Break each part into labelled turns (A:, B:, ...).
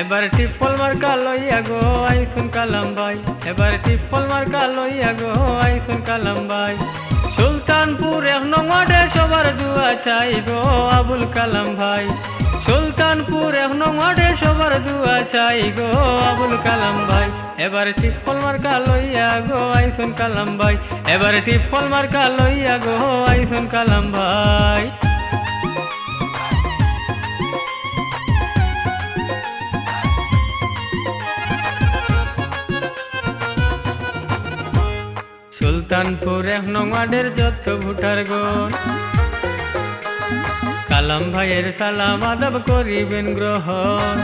A: এবার টিপল মার্কা লইয়া গো আইসুন কালাম ভাই, এবার টিপল মার্কা লইয়া গো আইসুন কালাম ভাই। সুলতানপুর 1 নং ওয়ার্ডে সবার দুয়া চাই গো আবুল কালাম ভাই। সুলতানপুর 1 নং ওয়ার্ডে সবার দুয়া চাই গো আবুল কালাম ভাই। এবার টিপল মার্কা লইয়া গো আইসুন কালাম ভাই, এবার টিপল মার্কা লইয়া গো আইসুন কালাম ভাই। সুলতানপুর 1 নং ওয়ার্ডের যত ভোটার গণ কালাম ভাইয়ের সালাম আদব করিবেন গ্রহণ।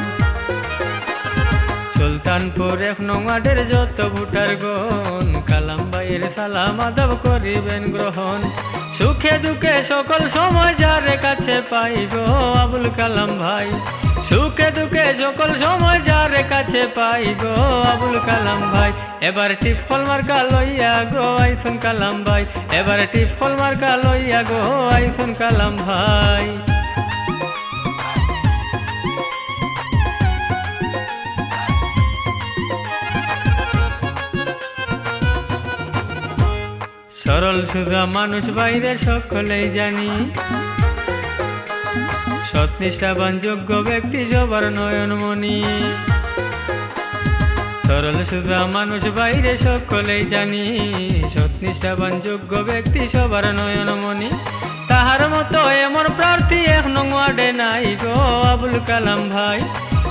A: সুলতানপুর 1 নং ওয়ার্ডের যত ভোটার গণ কালাম ভাইয়ের সালাম আদব করিবেন গ্রহণ। সুখে দুঃখে সকল সময় যার কাছে পাই গো আবুল কালাম ভাই। সুখে দুঃখে সকল সময় যার কাছে পাই গো আবুল কালাম ভাই। এবার টিপল মার্কা লইয়া গো আইসুন কালাম ভাই, এবার টিপল মার্কা লইয়া গো আইসুন কালাম ভাই। সরল সুধা মানুষ বাইরে সকলেই জানি, সৎনিষ্ঠাবান যোগ্য ব্যক্তি সবার নয়নমণি। সরল সুধা মানুষ বাইরে সকলেই জানি, সৎনিষ্ঠাবান যোগ্য ব্যক্তি সবার নয়নমণি। তাহার মতো এমন প্রার্থী 1 নং ওয়ার্ডে নাই গো আবুল কালাম ভাই।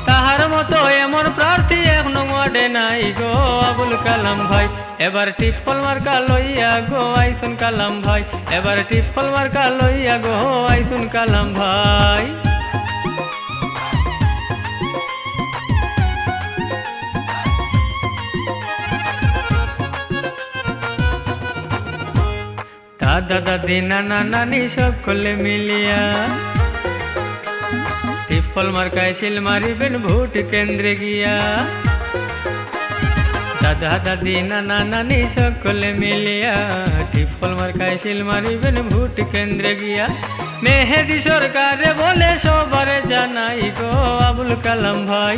A: তাহার মতো এমন প্রার্থী 1 নং ওয়ার্ডে নাই গো আবুল কালাম ভাই। এবার টিপল মার্কা লইয়া গো আইসুন কালাম ভাই, এবার টিপল মার্কা লইয়া গো আইসুন কালাম ভাই। দাদা দাদি নানা নানি সকলে মিলিয়া টিপল মার্কায় সিল মারিবেন ভোট কেন্দ্রে গিয়া। দাদা দাদি নানা নানি সকলে মিলিয়া টিপল মার্কায় সিল মারিবেন ভোট কেন্দ্রে গিয়া। মেহেদি সরকারে বলে সবারে জানাই গো আবুল কালাম ভাই।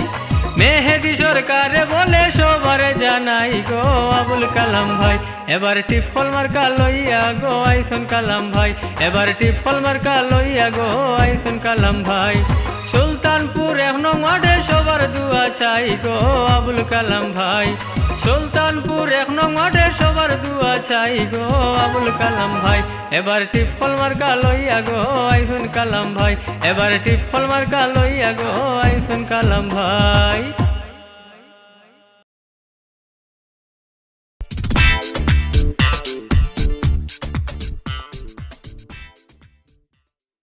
A: মেহেদি সরকারে বলে সবারে জানাই গো আবুল কালাম ভাই। এবার টিপল মার্কা লইয়া গো আইসুন কালাম ভাই, এবার টিপল মার্কা লইয়া গো আইসুন কালাম ভাই। সুলতানপুর 1 নং ওয়ার্ডে সবার দুয়া চাই গো আবুল কালাম ভাই। সুলতানপুর 1 নং ওয়ার্ডে সবার দুয়া চাই গো আবুল কালাম ভাই। এবার টিপল মার্কা লইয়া গো আইসুন কালাম ভাই, এবার টিপল মার্কা লইয়া গো আইসুন কালাম ভাই।